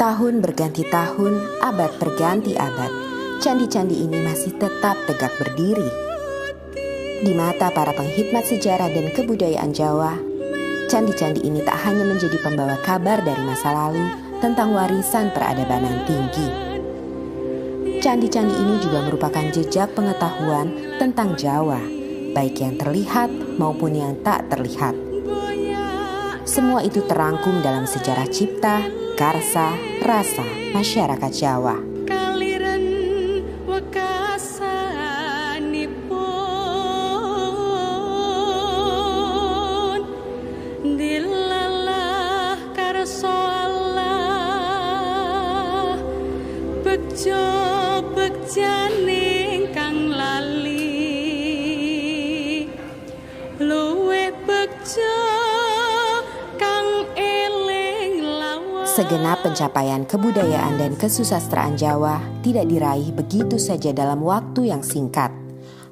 Tahun berganti tahun, abad berganti abad, candi-candi ini masih tetap tegak berdiri. Di mata para penghikmat sejarah dan kebudayaan Jawa, candi-candi ini tak hanya menjadi pembawa kabar dari masa lalu tentang warisan peradaban yang tinggi. Candi-candi ini juga merupakan jejak pengetahuan tentang Jawa, baik yang terlihat maupun yang tak terlihat. Semua itu terangkum dalam sejarah cipta, karsa, rasa masyarakat Jawa. Segenap pencapaian kebudayaan dan kesusastraan Jawa tidak diraih begitu saja dalam waktu yang singkat.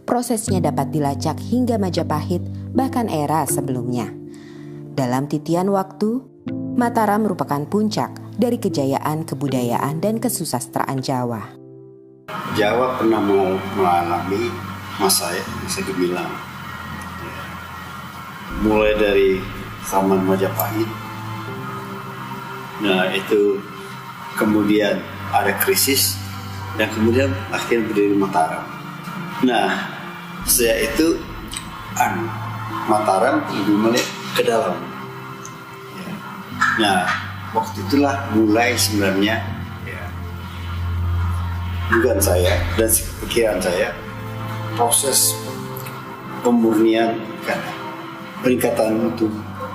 Prosesnya dapat dilacak hingga Majapahit, bahkan era sebelumnya. Dalam titian waktu, Mataram merupakan puncak dari kejayaan kebudayaan dan kesusastraan Jawa. Jawa pernah mengalami masa gemilang. Mulai dari zaman Majapahit. Nah, itu kemudian ada krisis dan kemudian akhirnya berdiri Mataram. Nah, saya itu Mataram lebih melihat ke dalam. Nah, waktu itulah mulai sebenarnya dugaan saya dan pikiran saya proses pemurnian peningkatan untuk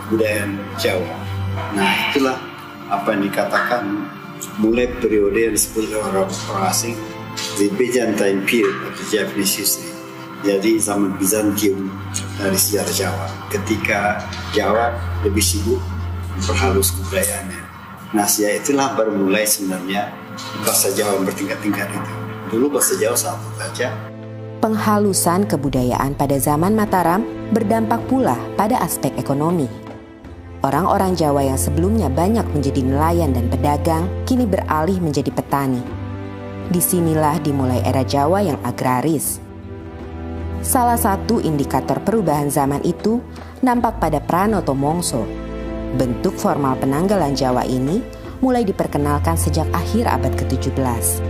kebudayaan Jawa. Nah, itulah apa yang dikatakan mulai periode yang disebut oleh orang asing the Byzantine period of the Japanese history. Jadi zaman Bizantium dari sejarah Jawa, ketika Jawa lebih sibuk memperhalus kebudayaannya. Nah, sejak itulah baru mulai sebenarnya bahasa Jawa yang bertingkat-tingkat itu. Dulu bahasa Jawa satu saja. Penghalusan kebudayaan pada zaman Mataram berdampak pula pada aspek ekonomi. Orang-orang Jawa yang sebelumnya banyak menjadi nelayan dan pedagang, kini beralih menjadi petani. Disinilah dimulai era Jawa yang agraris. Salah satu indikator perubahan zaman itu nampak pada Pranoto Mongso. Bentuk formal penanggalan Jawa ini mulai diperkenalkan sejak akhir abad ke-17.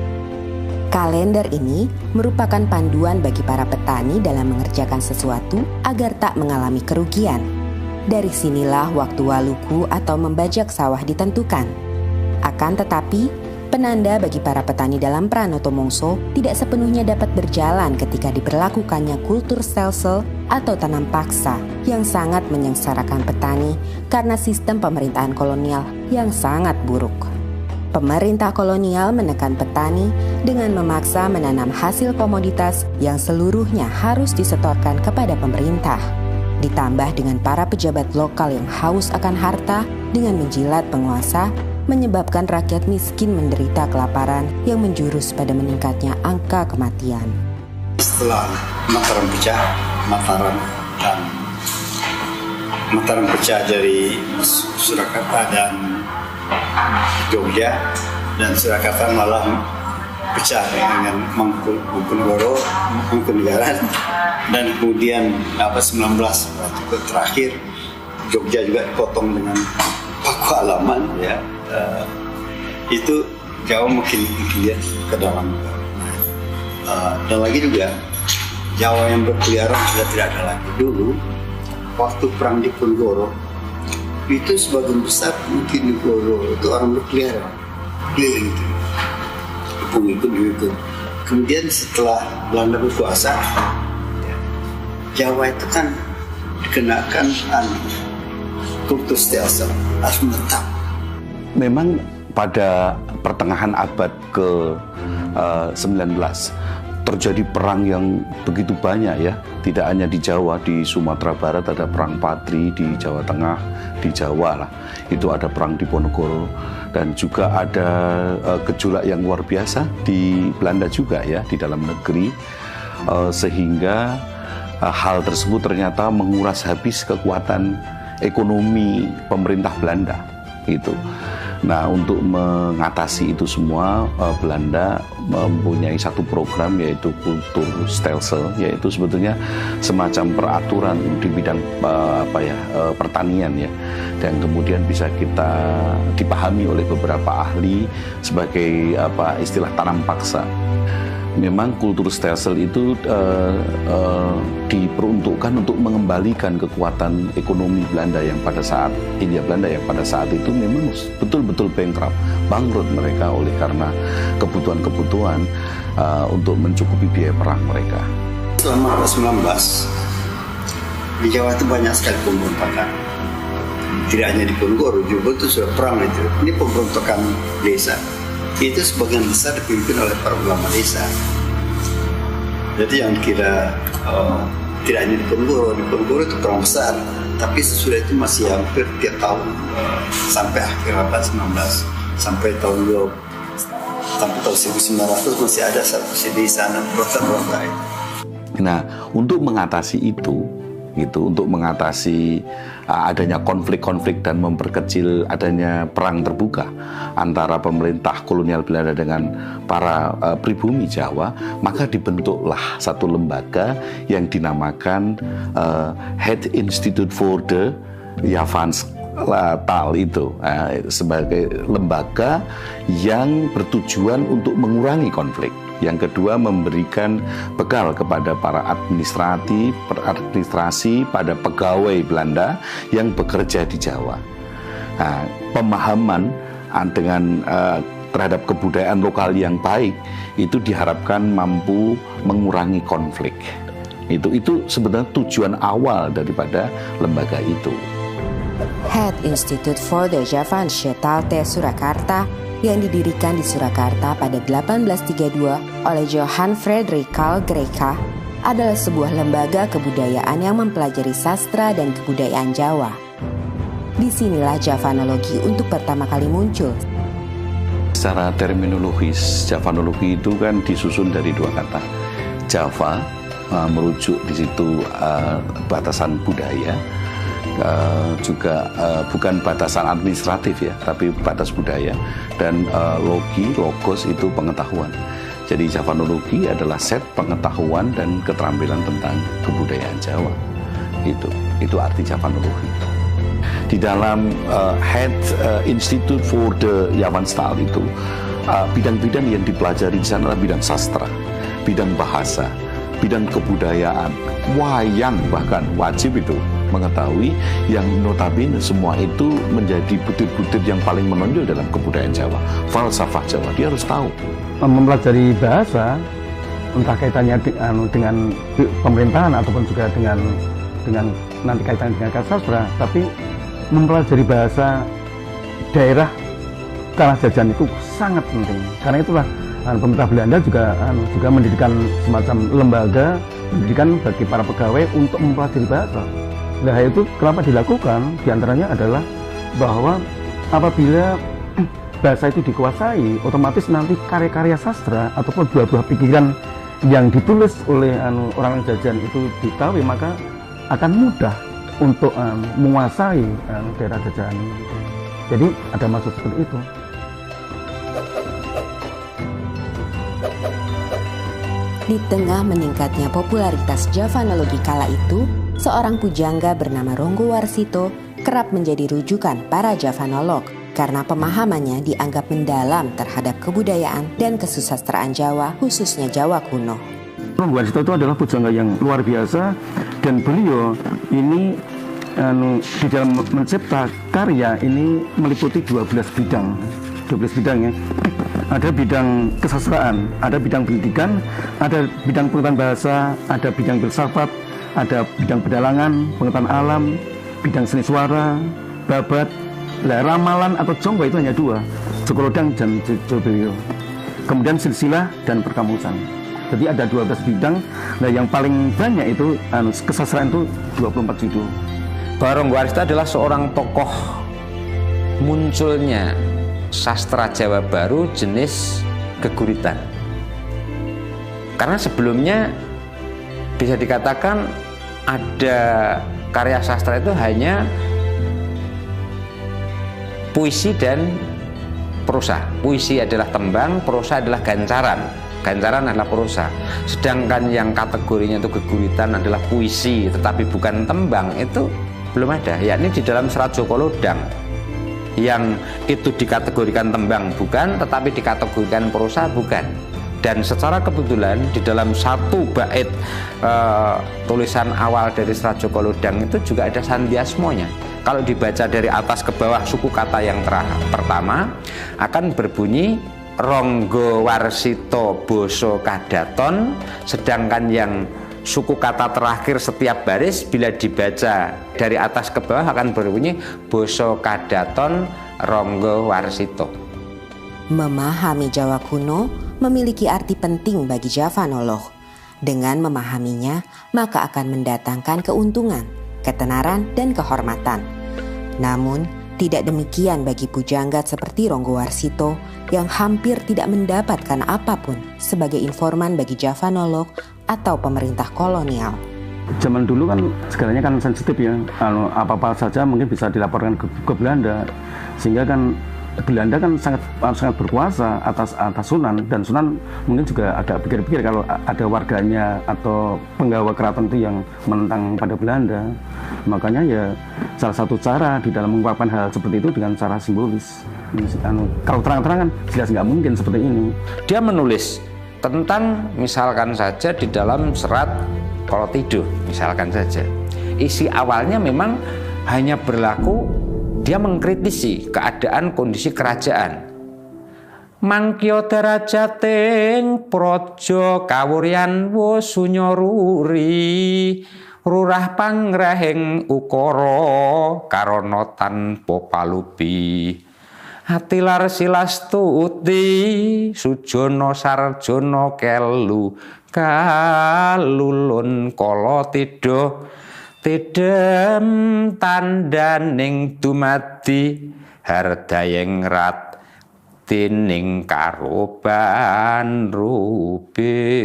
Kalender ini merupakan panduan bagi para petani dalam mengerjakan sesuatu agar tak mengalami kerugian. Dari sinilah waktu waluku atau membajak sawah ditentukan. Akan tetapi, penanda bagi para petani dalam Pranoto Mongso tidak sepenuhnya dapat berjalan ketika diberlakukannya kultur stelsel atau tanam paksa yang sangat menyengsarakan petani karena sistem pemerintahan kolonial yang sangat buruk. Pemerintah kolonial menekan petani dengan memaksa menanam hasil komoditas yang seluruhnya harus disetorkan kepada pemerintah. Ditambah dengan para pejabat lokal yang haus akan harta dengan menjilat penguasa, menyebabkan rakyat miskin menderita kelaparan yang menjurus pada meningkatnya angka kematian. Setelah Mataram pecah dari Surakarta dan Jogja, dan Surakarta malah pecah dengan Mangkunegoro, Mangkunegaran, dan kemudian 19 terakhir Jogja juga dipotong dengan Paku Alaman, itu Jawa mungkin lihat ke dalam. Dan lagi juga Jawa yang berkeliaran sudah tidak ada lagi. Dulu waktu perang Diponegoro itu sebagian besar mungkin Diponegoro itu orang berkeliaran keliling itu. Ikut. Kemudian setelah Belanda berkuasa, Jawa itu kan dikenakan kultur stelsel harus menetap. Memang pada pertengahan abad ke-19 terjadi perang yang begitu banyak ya. Tidak hanya di Jawa, di Sumatera Barat ada perang Patri, di Jawa Tengah, di Jawa lah. Itu ada perang Diponegoro. Dan juga ada gejolak yang luar biasa di Belanda juga ya, di dalam negeri. Sehingga hal tersebut ternyata menguras habis kekuatan ekonomi pemerintah Belanda. Gitu. Nah, untuk mengatasi itu semua, Belanda mempunyai satu program yaitu Kulturstelsel, yaitu sebetulnya semacam peraturan di bidang pertanian ya, dan kemudian bisa kita dipahami oleh beberapa ahli sebagai istilah tanam paksa. Memang Kulturstelsel itu diperuntukkan untuk mengembalikan kekuatan ekonomi Belanda yang pada saat Hindia Belanda yang pada saat itu memang betul-betul bankrupt, bangkrut mereka oleh karena kebutuhan-kebutuhan untuk mencukupi biaya perang mereka. Selama 19 di Jawa itu banyak sekali pemberontakan. Tidak hanya di Ponorogo, juga itu sudah perang itu. Ini pemberontakan desa. Itu sebagian besar dipimpin oleh para ulama desa. Jadi yang kira tidak hanya di Ponorogo itu perang besar, tapi sesudah itu masih hampir tiap tahun sampai akhir abad 19, sampai tahun 1900 masih ada satu di sana berontak-berontak. Nah, untuk mengatasi itu, untuk mengatasi adanya konflik-konflik dan memperkecil adanya perang terbuka antara pemerintah kolonial Belanda dengan para pribumi Jawa, maka dibentuklah satu lembaga yang dinamakan Het Instituut voor de Javaanse-taal itu, sebagai lembaga yang bertujuan untuk mengurangi konflik. Yang kedua, memberikan bekal kepada para administrasi pada pegawai Belanda yang bekerja di Jawa. Nah, pemahaman dengan terhadap kebudayaan lokal yang baik itu diharapkan mampu mengurangi konflik. Itu sebenarnya tujuan awal daripada lembaga itu. Het Instituut voor de Javaanse-taal te Surakarta yang didirikan di Surakarta pada 1832 oleh Johan Frederik Carl Greica adalah sebuah lembaga kebudayaan yang mempelajari sastra dan kebudayaan Jawa. Disinilah Javanologi untuk pertama kali muncul. Secara terminologis, Javanologi itu kan disusun dari dua kata. Java merujuk di situ batasan budaya, juga bukan batasan administratif ya, tapi batas budaya, dan logos itu pengetahuan. Jadi Javanologi adalah set pengetahuan dan keterampilan tentang kebudayaan Jawa. Itu arti Javanologi. Di dalam Het Instituut voor de Javaanse-taal itu bidang-bidang yang dipelajari di sana adalah bidang sastra, bidang bahasa, bidang kebudayaan, wayang, bahkan wajib itu mengetahui, yang notabene semua itu menjadi butir-butir yang paling menonjol dalam kebudayaan Jawa. Falsafah Jawa, dia harus tahu. Mempelajari bahasa, entah kaitannya dengan pemerintahan ataupun juga dengan nanti kaitannya dengan sastra, tapi mempelajari bahasa daerah tanah jajan itu sangat penting. Karena itulah pemerintah Belanda juga mendirikan semacam lembaga pendidikan bagi para pegawai untuk mempelajari bahasa. Nah, itu kenapa dilakukan? Di antaranya adalah bahwa apabila bahasa itu dikuasai, otomatis nanti karya-karya sastra ataupun buah-buah pikiran yang ditulis oleh orang jajan itu diketahui, maka akan mudah untuk menguasai daerah jajahan. Jadi ada maksud seperti itu. Di tengah meningkatnya popularitas Javanologi kala itu, seorang pujangga bernama Ronggo Warsito kerap menjadi rujukan para Javanolog karena pemahamannya dianggap mendalam terhadap kebudayaan dan kesusastraan Jawa, khususnya Jawa kuno. Ronggo Warsito itu adalah pujangga yang luar biasa, dan beliau ini di dalam mencipta karya ini meliputi 12 bidang ya. Ada bidang kesastraan, ada bidang pendidikan, ada bidang pengetahuan bahasa, ada bidang filsafat, ada bidang pedalangan, pengetahuan alam, bidang seni suara, babat, ramalan atau jonggo itu hanya 2, Jokolodang dan Jobelio. Kemudian silsilah dan perkamusan. Jadi ada 12 bidang. Nah, yang paling banyak itu kesastraan itu 24 judul. Ronggo Warsito adalah seorang tokoh munculnya sastra Jawa baru jenis geguritan. Karena sebelumnya bisa dikatakan ada karya sastra itu hanya puisi dan prosa. Puisi adalah tembang, prosa adalah gancaran. Gancaran adalah prosa. Sedangkan yang kategorinya itu geguritan adalah puisi tetapi bukan tembang, itu belum ada. Yakni di dalam Serat Joko Lodang yang itu dikategorikan tembang bukan, tetapi dikategorikan prosa bukan. Dan secara kebetulan di dalam satu bait tulisan awal dari Serat Joko Lodang itu juga ada sandiasmonya. Kalau dibaca dari atas ke bawah, suku kata yang pertama akan berbunyi Ronggo Warsito Boso Kadaton, sedangkan yang suku kata terakhir setiap baris bila dibaca dari atas ke bawah akan berbunyi Boso Kadaton Ronggo Warsito. Memahami Jawa kuno memiliki arti penting bagi Javanolog. Dengan memahaminya, maka akan mendatangkan keuntungan, ketenaran, dan kehormatan. Namun, tidak demikian bagi pujangga seperti Ronggo Warsito yang hampir tidak mendapatkan apapun sebagai informan bagi Javanolog atau pemerintah kolonial. Zaman dulu kan segalanya kan sensitif ya, apa-apa saja mungkin bisa dilaporkan ke Belanda, sehingga kan Belanda kan sangat berkuasa atas Sunan, dan Sunan mungkin juga agak pikir-pikir kalau ada warganya atau penggawa keraton itu yang menentang pada Belanda. Makanya ya salah satu cara di dalam mengungkapkan hal seperti itu dengan cara simbolis. Kalau terang-terangan jelas nggak mungkin seperti ini. Dia menulis tentang misalkan saja di dalam Serat Kolotido misalkan saja. Isi awalnya memang hanya berlaku, dia mengkritisi keadaan kondisi kerajaan. Mangkyo derajating praja kawuryan wasunyaruri rurah pangrahing ukara karana tanpa palupi. Hatilar silastuti sujana sarjana kelu kalulun kala tidha tidem tandaning dumadi hardayeng rat tining karoban rubedo.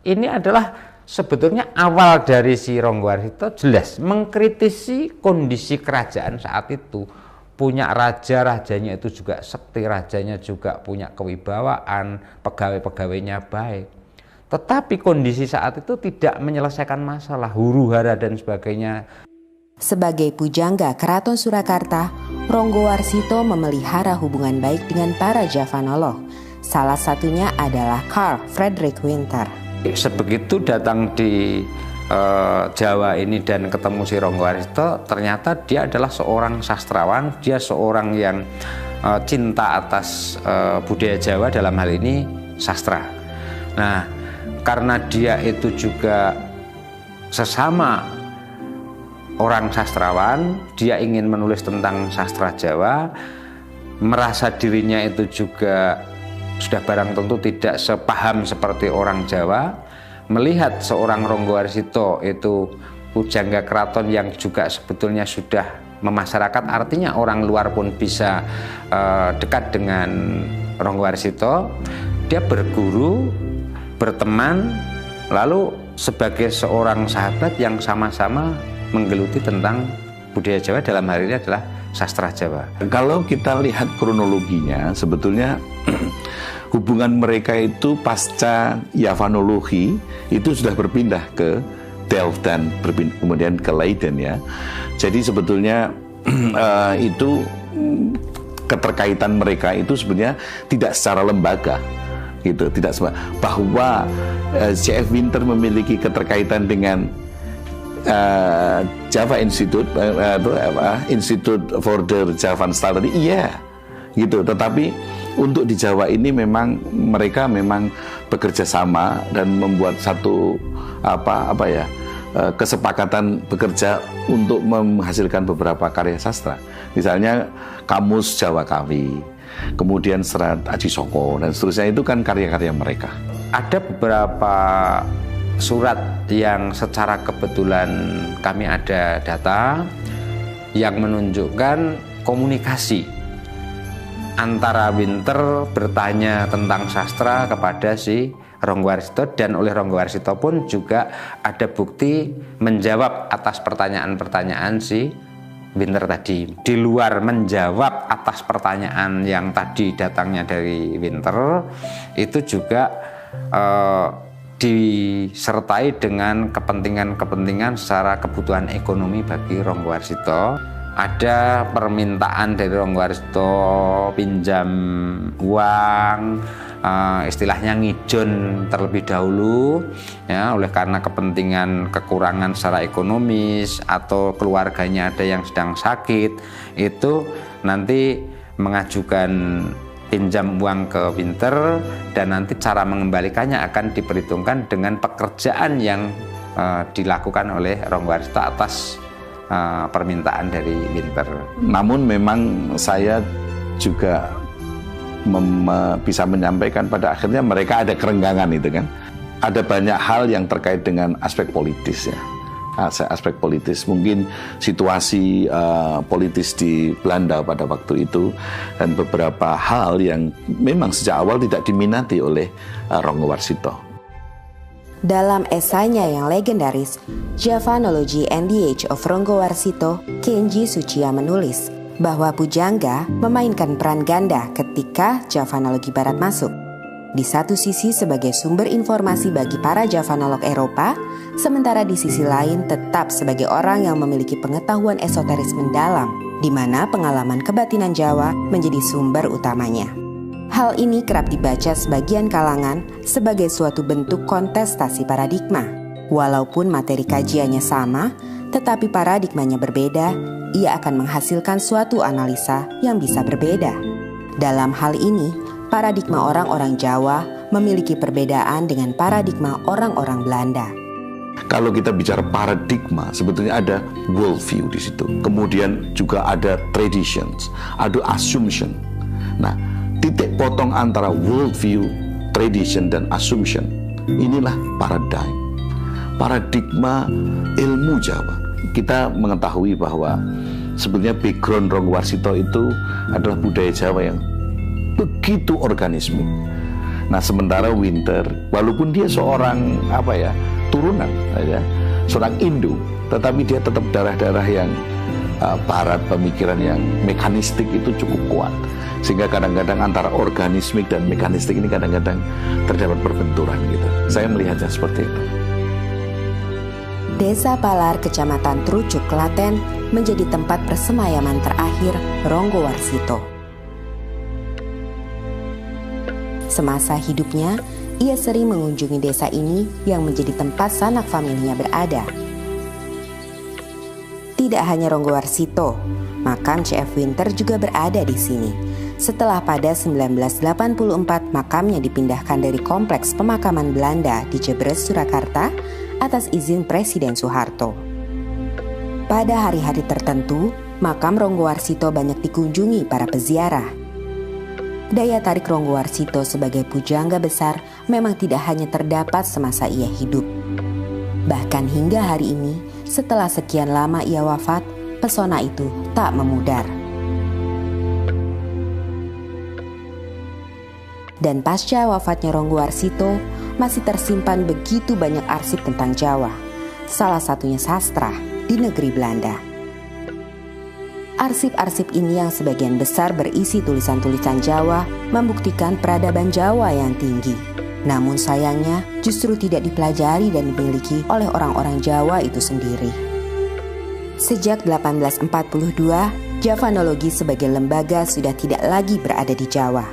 Ini adalah sebetulnya awal dari si Ronggo Warsito, jelas mengkritisi kondisi kerajaan saat itu. Punya raja, rajanya itu juga sekti, rajanya juga punya kewibawaan, pegawai-pegawainya baik. Tetapi kondisi saat itu tidak menyelesaikan masalah, huru-hara dan sebagainya. Sebagai pujangga Keraton Surakarta, Ronggo Warsito memelihara hubungan baik dengan para Javanolog. Salah satunya adalah Carl Friedrich Winter. Sebegitu datang di Jawa ini dan ketemu si Ronggo Warsito, ternyata dia adalah seorang sastrawan, dia seorang yang cinta atas budaya Jawa, dalam hal ini sastra. Nah, karena dia itu juga sesama orang sastrawan, dia ingin menulis tentang sastra Jawa, merasa dirinya itu juga sudah barang tentu tidak sepaham seperti orang Jawa. Melihat seorang Ronggo Warsito itu pujangga keraton yang juga sebetulnya sudah memasyarakat, artinya orang luar pun bisa dekat dengan Ronggo Warsito, dia berguru, berteman, lalu sebagai seorang sahabat yang sama-sama menggeluti tentang budaya Jawa, dalam hal ini adalah sastra Jawa. Kalau kita lihat kronologinya, sebetulnya hubungan mereka itu pasca Yavanologi itu sudah berpindah ke Delft dan kemudian ke Leiden ya. Jadi sebetulnya itu keterkaitan mereka itu sebenarnya tidak secara lembaga gitu, tidak bahwa C.F. Winter memiliki keterkaitan dengan Java Institute, Institute for the Javan Study, iya gitu. Tetapi untuk di Jawa ini memang mereka memang bekerja sama dan membuat satu kesepakatan bekerja untuk menghasilkan beberapa karya sastra. Misalnya Kamus Jawa Kawi, kemudian Serat Aji Soko dan seterusnya, itu kan karya-karya mereka. Ada beberapa surat yang secara kebetulan kami ada data yang menunjukkan komunikasi antara Winter bertanya tentang sastra kepada si Ronggo Warsito, dan oleh Ronggo Warsito pun juga ada bukti menjawab atas pertanyaan-pertanyaan si Winter tadi. Di luar menjawab atas pertanyaan yang tadi datangnya dari Winter, itu juga disertai dengan kepentingan-kepentingan secara kebutuhan ekonomi bagi Ronggowarsito. Ada permintaan dari Ronggowarsito pinjam uang, istilahnya ngijon terlebih dahulu ya, oleh karena kepentingan kekurangan secara ekonomis atau keluarganya ada yang sedang sakit, itu nanti mengajukan pinjam uang ke Winter, dan nanti cara mengembalikannya akan diperhitungkan dengan pekerjaan yang dilakukan oleh Ronggowarsito atas permintaan dari Winter. Namun memang saya juga bisa menyampaikan pada akhirnya mereka ada kerenggangan itu kan. Ada banyak hal yang terkait dengan aspek politis ya. Aspek politis, mungkin situasi politis di Belanda pada waktu itu, dan beberapa hal yang memang sejak awal tidak diminati oleh Ronggowarsito. Dalam esainya yang legendaris, Javanology and the Age of Ronggowarsito, Kenji Tsuchiya menulis bahwa pujangga memainkan peran ganda ketika Javanologi Barat masuk. Di satu sisi sebagai sumber informasi bagi para Javanolog Eropa, sementara di sisi lain tetap sebagai orang yang memiliki pengetahuan esoteris mendalam, di mana pengalaman kebatinan Jawa menjadi sumber utamanya. Hal ini kerap dibaca sebagian kalangan sebagai suatu bentuk kontestasi paradigma. Walaupun materi kajiannya sama, tetapi paradigmanya berbeda, ia akan menghasilkan suatu analisa yang bisa berbeda. Dalam hal ini, paradigma orang-orang Jawa memiliki perbedaan dengan paradigma orang-orang Belanda. Kalau kita bicara paradigma, sebetulnya ada worldview di situ. Kemudian juga ada traditions, ada assumption. Nah, titik potong antara worldview, tradition, dan assumption, inilah paradigma ilmu Jawa. Kita mengetahui bahwa sebenarnya background Ronggowarsito itu adalah budaya Jawa yang begitu organismik. Nah, sementara Winter, walaupun dia seorang turunan, seorang Indo, tetapi dia tetap darah-darah yang barat, pemikiran yang mekanistik itu cukup kuat. Sehingga kadang-kadang antara organismik dan mekanistik ini kadang-kadang terdapat perbenturan gitu. Saya melihatnya seperti itu. Desa Palar, Kecamatan Trucuk, Klaten menjadi tempat persemayaman terakhir Ronggowarsito. Semasa hidupnya, ia sering mengunjungi desa ini yang menjadi tempat sanak familinya berada. Tidak hanya Ronggowarsito, makam C.F. Winter juga berada di sini. Setelah pada 1984 makamnya dipindahkan dari kompleks pemakaman Belanda di Jebres, Surakarta atas izin Presiden Soeharto. Pada hari-hari tertentu, makam Ronggowarsito banyak dikunjungi para peziarah. Daya tarik Ronggowarsito sebagai pujangga besar memang tidak hanya terdapat semasa ia hidup. Bahkan hingga hari ini, setelah sekian lama ia wafat, pesona itu tak memudar. Dan pasca wafatnya Ronggowarsito, masih tersimpan begitu banyak arsip tentang Jawa, salah satunya sastra di negeri Belanda. Arsip-arsip ini yang sebagian besar berisi tulisan-tulisan Jawa membuktikan peradaban Jawa yang tinggi. Namun sayangnya justru tidak dipelajari dan dimiliki oleh orang-orang Jawa itu sendiri. Sejak 1842, Javanologi sebagai lembaga sudah tidak lagi berada di Jawa.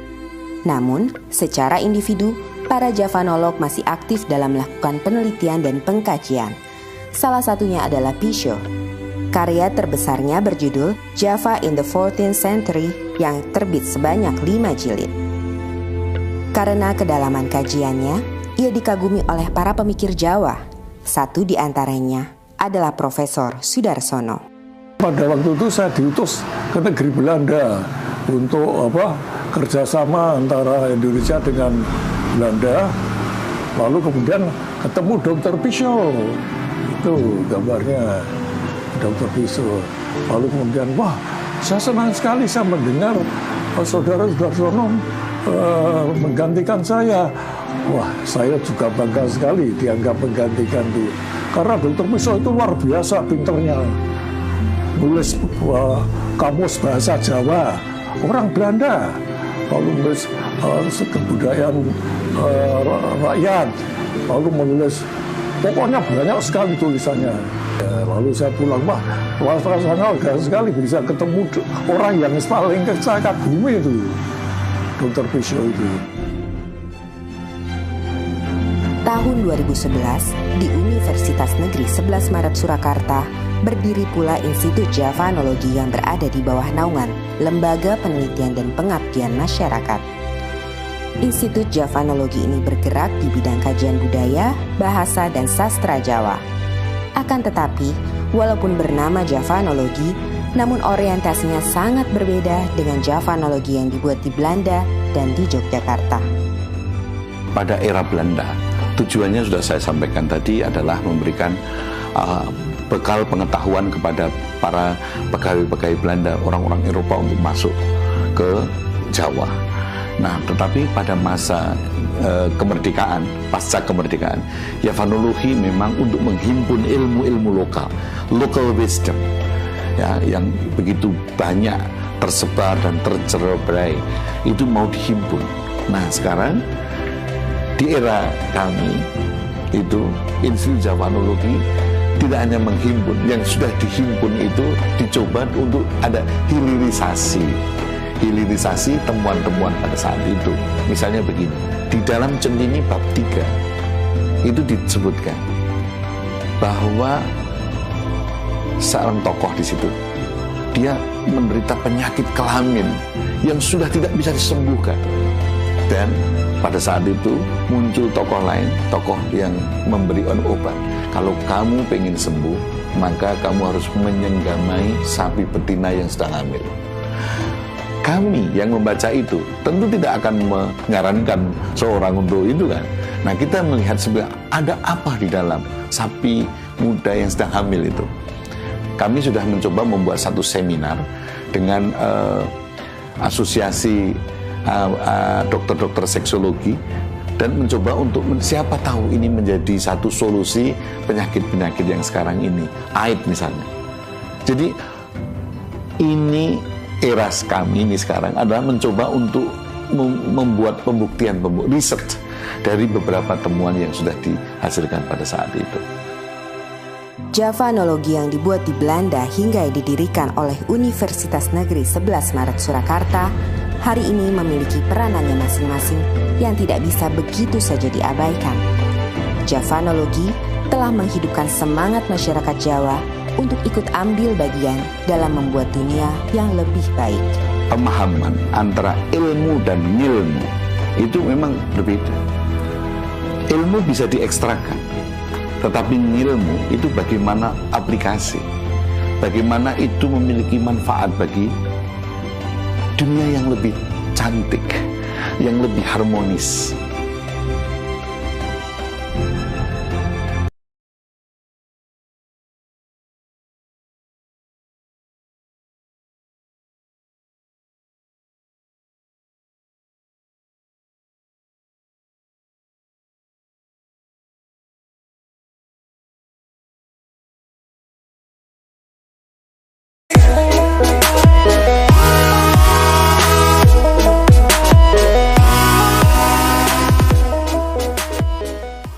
Namun, secara individu, para Javanolog masih aktif dalam melakukan penelitian dan pengkajian. Salah satunya adalah Pisho. Karya terbesarnya berjudul Java in the 14th Century yang terbit sebanyak 5 jilid. Karena kedalaman kajiannya, ia dikagumi oleh para pemikir Jawa. Satu di antaranya adalah Profesor Sudarsono. Pada waktu itu saya diutus ke negeri Belanda untuk kerjasama antara Indonesia dengan Belanda. Lalu kemudian ketemu Dr. Pisho, itu gambarnya Dr. Pisho. Lalu kemudian saya senang sekali saya mendengar saudara Sudarsono menggantikan saya. Wah, saya juga bangga sekali dianggap menggantikan dia. Karena Dr. Pisho itu luar biasa pinternya. nulis kamus bahasa Jawa, orang Belanda. Lalu menulis kebudayaan rakyat, lalu menulis, pokoknya banyak sekali tulisannya. Ya, lalu saya pulang, wah, rasanya lega sekali bisa ketemu orang yang paling saya kagumi itu, Dr. Pisio itu. Tahun 2011, di Universitas Negeri 11 Maret Surakarta, berdiri pula Institut Javanologi yang berada di bawah naungan Lembaga Penelitian dan Pengabdian Masyarakat. Institut Javanologi ini bergerak di bidang kajian budaya, bahasa, dan sastra Jawa. Akan tetapi, walaupun bernama Javanologi, namun orientasinya sangat berbeda dengan Javanologi yang dibuat di Belanda dan di Yogyakarta. Pada era Belanda, tujuannya sudah saya sampaikan tadi adalah memberikan bekal pengetahuan kepada para pegawai-pegawai Belanda, orang-orang Eropa untuk masuk ke Jawa. Nah, tetapi pada masa kemerdekaan, pasca kemerdekaan, Javanologi memang untuk menghimpun ilmu-ilmu lokal, local wisdom, ya, yang begitu banyak tersebar dan tercerai, itu mau dihimpun. Nah, sekarang di era kami itu Institut Javanologi tidak hanya menghimpun, yang sudah dihimpun itu dicoba untuk ada hilirisasi temuan-temuan pada saat itu. Misalnya begini, di dalam Centini bab 3 itu disebutkan bahwa seorang tokoh di situ dia menderita penyakit kelamin yang sudah tidak bisa disembuhkan, dan pada saat itu muncul tokoh lain, tokoh yang memberi obat. Kalau kamu pengen sembuh, maka kamu harus menyenggamai sapi betina yang sedang hamil. Kami yang membaca itu tentu tidak akan menyarankan seorang untuk itu kan. Nah, kita melihat sebenarnya ada apa di dalam sapi muda yang sedang hamil itu. Kami sudah mencoba membuat satu seminar dengan asosiasi dokter-dokter seksologi, dan mencoba untuk siapa tahu ini menjadi satu solusi penyakit-penyakit yang sekarang ini, AIDS misalnya. Jadi ini era kami ini sekarang adalah mencoba untuk membuat pembuktian, research dari beberapa temuan yang sudah dihasilkan pada saat itu. Javanologi yang dibuat di Belanda hingga didirikan oleh Universitas Negeri 11 Maret Surakarta hari ini memiliki peranannya masing-masing yang tidak bisa begitu saja diabaikan. Javanologi telah menghidupkan semangat masyarakat Jawa untuk ikut ambil bagian dalam membuat dunia yang lebih baik. Pemahaman antara ilmu dan ngilmu itu memang berbeda. Ilmu bisa diekstrakan, tetapi ngilmu itu bagaimana aplikasi, bagaimana itu memiliki manfaat bagi dunia yang lebih cantik, yang lebih harmonis.